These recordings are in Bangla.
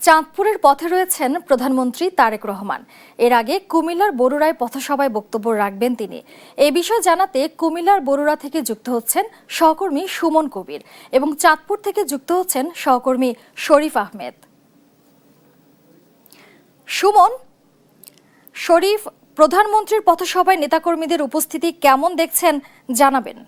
চাঁদপুরের পথে রয়েছেন প্রধানমন্ত্রী তারেক রহমান। এর আগে কুমিল্লার বরুড়ায় পথসভায় বক্তব্য রাখবেন তিনি। এ বিষয়ে জানাতে কুমিল্লার বরুড়া থেকে যুক্ত হচ্ছেন সহকর্মী সুমন কবির এবং চাঁদপুর থেকে যুক্ত হচ্ছেন সহকর্মী শরীফ আহমেদ। সুমন, শরীফ, প্রধানমন্ত্রীর পথসভায় নেতাকর্মীদের উপস্থিতি কেমন দেখছেন জানাবেন।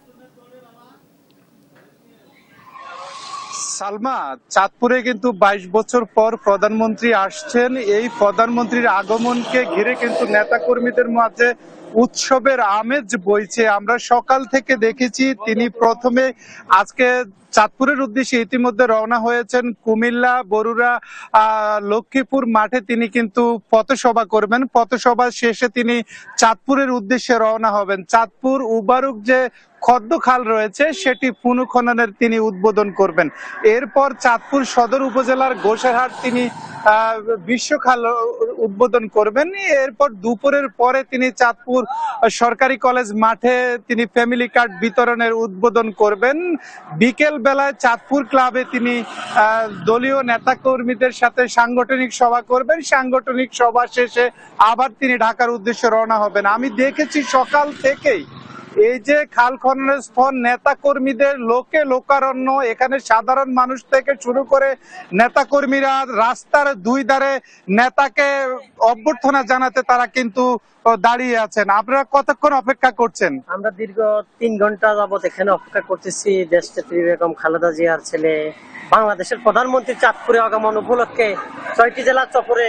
সালমা, চাঁদপুরে কিন্তু 22 বছর পর প্রধানমন্ত্রী আসছেন। এই প্রধানমন্ত্রীর আগমনকে ঘিরে কিন্তু নেতাকর্মীদের মাঝে উৎসবের আমেজ বইছে। আমরা সকাল থেকে দেখেছি তিনি প্রথমে আজকে চাঁদপুরের উদ্দেশ্যে ইতিমধ্যে রওনা হয়েছেন। কুমিল্লা, বরুড়া, লক্ষ্মীপুর মাঠে তিনি কিন্তু পথসভা করবেন। পথসভা শেষে তিনি চাঁদপুরের উদ্দেশ্যে রওনা হবেন। চাঁদপুর উবারুক যে খদ্দ খাল রয়েছে সেটি পুনঃখননের তিনি উদ্বোধন করবেন। এরপর চাঁদপুর সদর উপজেলার গোসারহাট তিনি বিশ্বখাল উদ্বোধন করবেন। এরপর দুপুরের পরে তিনি চাঁদপুর সরকারি কলেজ মাঠে তিনি ফ্যামিলি কার্ড বিতরণের উদ্বোধন করবেন। বিকেল বেলায় চাঁদপুর ক্লাবে তিনি দলীয় নেতাকর্মীদের সাথে সাংগঠনিক সভা করবেন। সাংগঠনিক সভা শেষে আবার তিনি ঢাকার উদ্দেশ্যে রওনা হবেন। আমি দেখেছি সকাল থেকেই এই যে খাল খননের স্থল, নেতা কর্মীদের লোকে লোকারণ্য। এখানে সাধারণ মানুষ থেকে শুরু করে নেতা কর্মীরা রাস্তার দুই ধারে নেতাকে অভ্যর্থনা জানাতে তারা কিন্তু দাঁড়িয়ে আছেন। আপনারা কতক্ষণ অপেক্ষা করছেন? আমরা দীর্ঘ 3 ঘন্টা যাবত এখানে অপেক্ষা করতেছি। দেশনেত্রী বেগম খালেদা জিয়ার ছেলে বাংলাদেশের প্রধানমন্ত্রী চাঁদপুরে আগমন উপলক্ষে 6টি জেলা সফরে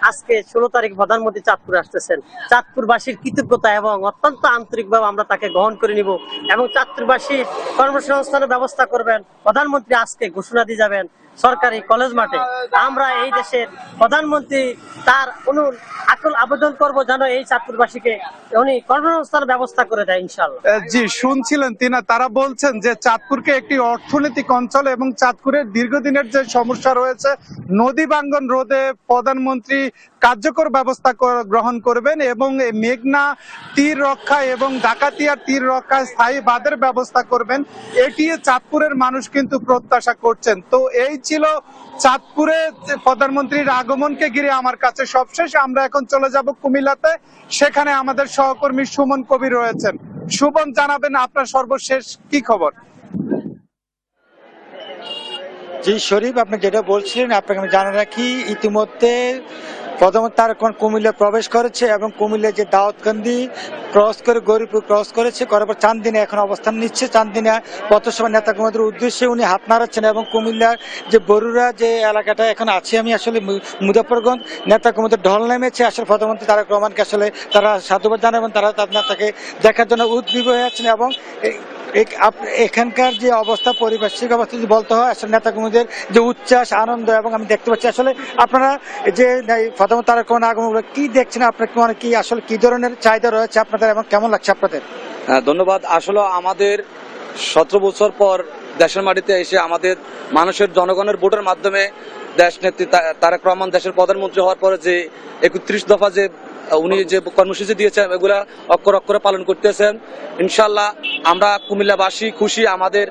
আজকে 16 তারিখ প্রধানমন্ত্রী চাঁদপুরে আসতেছেন। চাঁদপুরবাসীর কৃতজ্ঞতা এবং অত্যন্ত আন্তরিকভাবে আমরা তাকে গ্রহণ করে নিব এবং চাঁদপুরবাসীর কর্মসংস্থানের ব্যবস্থা করবেন। প্রধানমন্ত্রী আজকে ঘোষণা দিয়ে যাবেন সরকারি কলেজ মাঠে। আমরা এই দেশের প্রধানমন্ত্রী তার আকুল আবেদন করব যেন এই চাঁদপুরবাসীকে উনি কর্মসংস্থানের ব্যবস্থা করে দেয় ইনশাআল্লাহ। জি, শুনছিলেন তারা বলছেন যে চাঁদপুরকে একটি অর্থনৈতিক অঞ্চল এবং চাঁদপুরের দীর্ঘদিনের যে সমস্যা রয়েছে নদী ভাঙ্গন রোধে প্রধানমন্ত্রী কার্যকর ব্যবস্থা গ্রহণ করবেন এবং মেঘনা তীর রক্ষা এবং ডাকাতিয়ার তীর রক্ষায় স্থায়ী বাঁধের ব্যবস্থা করবেন। এটি চাঁদপুরের মানুষ কিন্তু প্রত্যাশা করছেন। তো এই ছিল চাঁদপুরে প্রধানমন্ত্রীর আগমনকে ঘিরে আমার কাছে সবশেষ। আমরা এখন চলে যাব কুমিল্লাতে, সেখানে আমাদের সহকর্মী সুমন কবির রয়েছেন। সুমন, জানাবেন আপনার সর্বশেষ কি খবর? জি শরীফ, আপনি যেটা বলছিলেন আপনাকে আমি জানা রাখি, ইতিমধ্যে প্রধানমন্ত্রী তারেক রহমান কুমিল্লা প্রবেশ করেছে এবং কুমিল্লা যে দাউদকান্দি ক্রস করে গরিপুর ক্রস করেছে, করার পর চান্দিনা এখন অবস্থান নিচ্ছে। চান্দিনা পথসভা নেতাকর্মীদের উদ্দেশ্যে উনি হাত নাড়াচ্ছেন এবং কুমিল্লার যে বরুড়া যে এলাকাটা এখন আছে আমি আসলে মুজাফফরগঞ্জ, নেতাকর্মীদের ঢল নেমেছে। আসলে প্রধানমন্ত্রী তারেক রহমানকে আসলে তারা সাধুবাদ জানাবেন, তারা তাকে দেখার জন্য উদ্বিগ্ন হয়ে আছেন এবং এখানকার যে অবস্থা, পারিপার্শ্বিক অবস্থা যদি বলতে হয়, আসলে নেতাকর্মীদের যে উচ্ছ্বাস আনন্দ এবং আমি দেখতে পাচ্ছি আসলে আপনারা যে প্রধানমন্ত্রী তারেক রহমান আগমন কি দেখছেন, আপনার কি আসলে কি ধরনের চাহিদা রয়েছে আপনাদের এবং কেমন লাগছে আপনাদের? ধন্যবাদ। আসলে আমাদের 17 বছর পর দেশের মাটিতে এসে আমাদের মানুষের জনগণের ভোটের মাধ্যমে দেশ নেত্রী তারেক রহমান দেশের প্রধানমন্ত্রী হওয়ার পরে যে 31 দফা যে উনি যে কর্মসূচি দিয়েছেন এগুলা অক্ষরে অক্ষরে পালন করতেছেন। ইনশাল্লাহ আমরা কুমিল্লাবাসী খুশি। আমাদের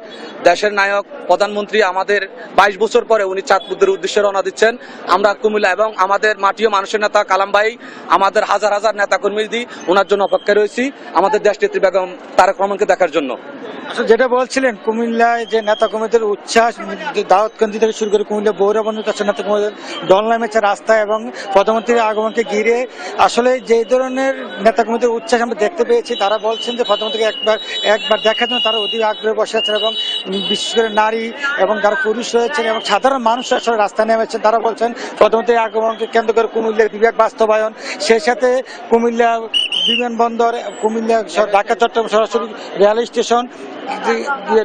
দেশের নায়ক প্রধানমন্ত্রী আমাদের 22 বছর পরে উনি চাঁদপুরের উদ্দেশ্যে রওনা দিচ্ছেন। আমরা কুমিল্লা এবং আমাদের মাটিও মানুষের নেতা কালাম ভাই, আমাদের হাজার হাজার নেতাকর্মী ওনার জন্য অপেক্ষায় রয়েছি আমাদের দেশ নেত্রী বেগম তারেক রহমানকে দেখার জন্য। আসলে যেটা বলছিলেন কুমিল্লায় যে নেতাকর্মীদের উচ্ছ্বাস, দাউদকান্দি থেকে শুরু করে কুমিল্লা বৌরাবন্দির কাছে নেতাকর্মীদের দল নেমেছে রাস্তায় এবং প্রধানমন্ত্রীর আগমনকে ঘিরে আসলে যে ধরনের নেতাকর্মীদের উচ্ছ্বাস আমরা দেখতে পেয়েছি। তারা বলছেন যে প্রধানমন্ত্রীকে একবার দেখার জন্য তারা অধিক আগ্রহে বসে আছেন এবং বিশেষ করে নারী এবং যারা পুরুষ রয়েছেন এবং সাধারণ মানুষ আসলে রাস্তায় নেমেছেন। তারা বলছেন প্রধানমন্ত্রীর আগমনকে কেন্দ্র করে কুমিল্লার বিভাগ বাস্তবায়ন, সেই সাথে কুমিল্লা বিমানবন্দর, কুমিল্লা ঢাকা চট্টগ্রাম সরাসরি রেল স্টেশন,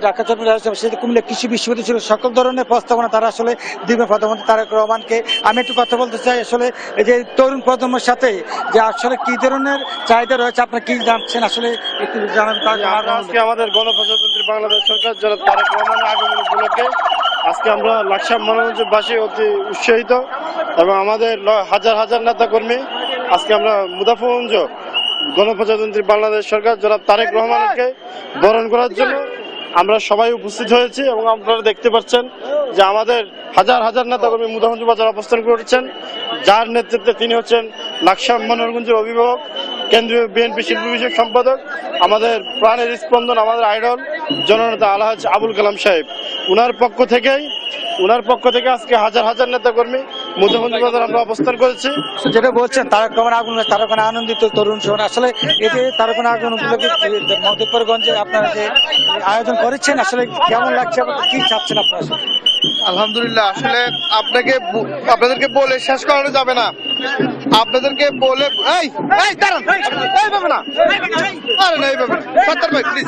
ঢাকা চট্টগ্রাম কুমিল্লা কৃষি বিশ্ববিদ্যালয় ছিল, সকল ধরনের প্রস্তাবনা তারা আসলে দিবেন প্রধানমন্ত্রী তারেক রহমানকে। আমি একটু কথা বলতে চাই আসলে এই যে তরুণ প্রজন্মের সাথে যে আসলে কি ধরনের চাহিদা রয়েছে, আপনারা কি জানছেন আসলে একটু জানান। আজকে আমাদের গণপ্রজাতন্ত্রী বাংলাদেশ সরকার জনাব তারেক রহমানের আগমন উপলক্ষে আজকে আমরা লাকসাম মনোরঞ্জনবাসী অতি উৎসাহিত এবং আমাদের হাজার হাজার নেতা কর্মী আজকে আমরা মুজাফফরগঞ্জ গণপ্রজাতন্ত্রী বাংলাদেশ সরকার জনাব তারেক রহমানকে বরণ করার জন্য আমরা সবাই উপস্থিত হয়েছি এবং আপনারা দেখতে পাচ্ছেন যে আমাদের হাজার হাজার নেতাকর্মী মুদাহঞ্জ বাজার অবস্থান করেছেন, যার নেতৃত্বে তিনি হচ্ছেন লাকসাম মনোরঞ্জনের অভিভাবক, কেন্দ্রীয় বিএনপি শিল্প বিষয়ক সম্পাদক, আমাদের প্রাণের স্পন্দন, আমাদের আইডল জননেতা আলহাজ আবুল কালাম সাহেব। ওনার পক্ষ থেকে আজকে হাজার হাজার নেতাকর্মী মুদাহঞ্জ বাজার আমরা অবস্থান করেছি। যেটা বলছেন তারেক রহমান আগুন, তারেক রহমান আনন্দিত তরুণ শহর, আসলে এই যে তারেক রহমান আগুন উপলক্ষে মহদেবপুরগঞ্জে আপনারা যে আয়োজন করেছেন, আসলে কেমন লাগছে এবং কি চাচ্ছেন আপনারা? আলহামদুলিল্লাহ, আসলে আপনাদেরকে বলে শেষ করানো যাবে না। আপনাদেরকে বলে দাঁড়ান, এইভাবে না, আরে না, এইভাবে না, সত্তর ভাই প্লিজ।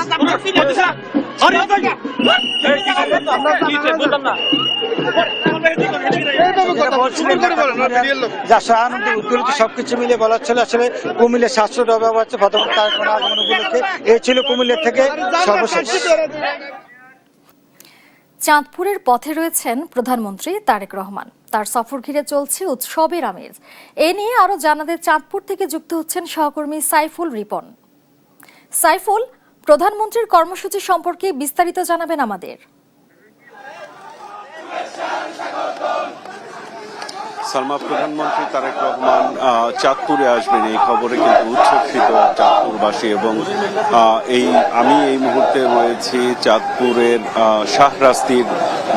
আনন্দ উদ্দোলিত সবকিছু মিলে বলা ছিল, আসলে কুমিল্লার স্বাস্থ্যের অভাব আছে। প্রধানমন্ত্রী তারেক রহমান আগমন উপলক্ষে এই ছিল কুমিল্লা থেকে সর্বশেষ। চাঁদপুরের পথে রয়েছেন প্রধানমন্ত্রী তারেক রহমান। তার সফর ঘিরে চলছে উৎসবের আমেজ। এ নিয়ে আরো জানাতে চাঁদপুর থেকে যুক্ত হচ্ছেন সহকর্মী সাইফুল রিপন। সাইফুল, প্রধানমন্ত্রীর কর্মসূচি সম্পর্কে বিস্তারিত জানাবেন আমাদের। সালমা, প্রধানমন্ত্রী তারেক রহমান চাঁদপুরে আসবেন এই খবরে কিন্তু উচ্ছ্বসিত চাঁদপুরবাসী। এবং আমি এই মুহূর্তে রয়েছি চাঁদপুরের শাহরাস্তির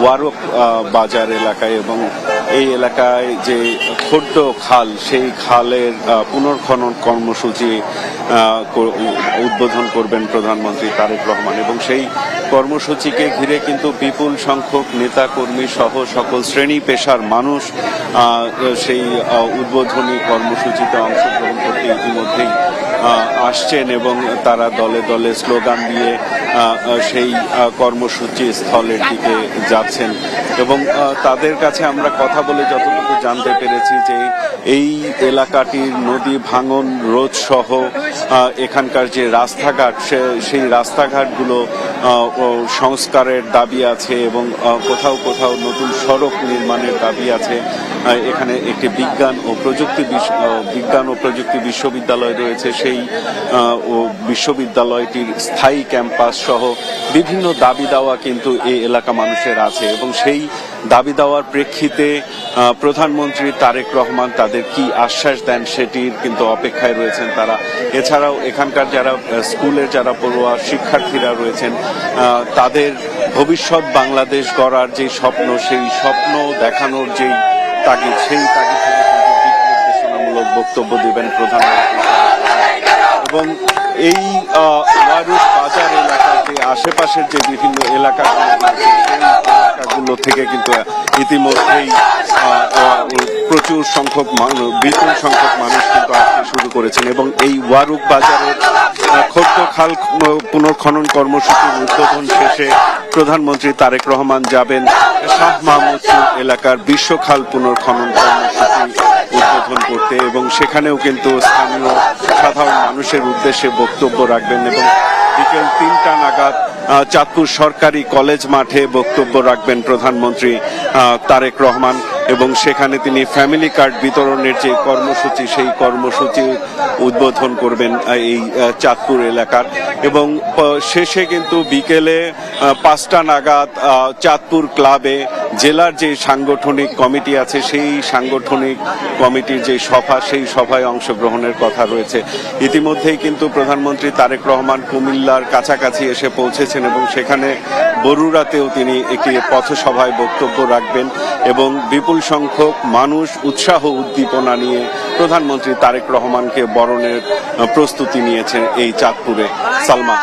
ওয়ারক বাজার এলাকায়, এবং এই এলাকায় যে খোড্ড খাল, সেই খালের পুনর্খনন কর্মসূচি উদ্বোধন করবেন প্রধানমন্ত্রী তারেক রহমান। এবং সেই কর্মসূচিকে ঘিরে কিন্তু বিপুল সংখ্যক নেতাকর্মী সহ সকল শ্রেণী পেশার মানুষ সেই উদ্বোধনী কর্মসূচিতে অংশগ্রহণ করতে ইতিমধ্যেই আসছেন, এবং তারা দলে দলে স্লোগান দিয়ে সেই কর্মসূচি স্থলের দিকে যাচ্ছেন। এবং তাদের কাছে আমরা কথা বলে যতটুকু জানতে পেরেছি যে এই এলাকাটির নদী ভাঙন রোধ সহ এখানকার যে রাস্তাঘাট, সেই রাস্তাঘাটগুলো সংস্কারের দাবি আছে, এবং কোথাও কোথাও নতুন সড়ক নির্মাণের দাবি আছে। এখানে একটি বিজ্ঞান ও প্রযুক্তি বিশ্ববিদ্যালয় রয়েছে, সেই বিশ্ববিদ্যালয়টির স্থায়ী ক্যাম্পাস সহ বিভিন্ন দাবি দাওয়া কিন্তু এই এলাকা মানুষের আছে। এবং সেই দাবি দেওয়ার প্রেক্ষিতে প্রধানমন্ত্রী তারেক রহমান তাদের কি আশ্বাস দেন সেটির কিন্তু অপেক্ষায় রয়েছেন তারা। এছাড়াও এখানকার যারা স্কুলের যারা পড়ুয়া শিক্ষার্থীরা রয়েছেন, তাদের ভবিষ্যৎ বাংলাদেশ গড়ার যে স্বপ্ন, সেই স্বপ্ন দেখানোর যেই তাগিদ, সেই তাগিদ থেকে কিন্তু দিক নির্দেশনামূলক বক্তব্য দিবেন প্রধানমন্ত্রী। এবং এই ওয়ারুক বাজার এলাকার যে আশেপাশের যে বিভিন্ন এলাকাগুলো থেকে কিন্তু ইতিমধ্যেই বিপুল সংখ্যক মানুষ কিন্তু আসতে শুরু করেছেন। এবং এই ওয়ারুক বাজারের খোড্ড খাল পুনর্খনন কর্মসূচির উদ্বোধন শেষে প্রধানমন্ত্রী তারেক রহমান যাবেন শাহ মাহমুদপুর এলাকার বিশ্বখাল পুনর্খনন কর্মসূচি উদ্বোধন করতে, এবং সেখানেও কিন্তু স্থানীয় সাধারণ মানুষের উদ্দেশ্যে বক্তব্য রাখবেন। এবং বিকেল 3টা নাগাদ চাঁদপুর সরকারি কলেজ মাঠে বক্তব্য রাখবেন প্রধানমন্ত্রী তারেক রহমান, এবং সেখানে তিনি ফ্যামিলি কার্ড বিতরণের যে কর্মসূচি, সেই কর্মসূচি উদ্বোধন করবেন এই চাঁদপুর এলাকার। এবং শেষে কিন্তু বিকেলে 5টা নাগাদ চাঁদপুর ক্লাবে জেলার যে সাংগঠনিক কমিটি আছে, সেই সাংগঠনিক কমিটির যে সভা, সেই সভায় অংশগ্রহণের কথা রয়েছে। ইতিমধ্যেই কিন্তু প্রধানমন্ত্রী তারেক রহমান কুমিল্লার কাছাকাছি এসে পৌঁছেছেন, এবং সেখানে বরুড়াতেও তিনি একটি পথসভায় বক্তব্য রাখবেন। এবং বিপুল সংখ্যক মানুষ উৎসাহ উদ্দীপনা নিয়ে প্রধানমন্ত্রী তারেক রহমানকে বরণের প্রস্তুতি নিয়েছে এই চাঁদপুরে। সালমা।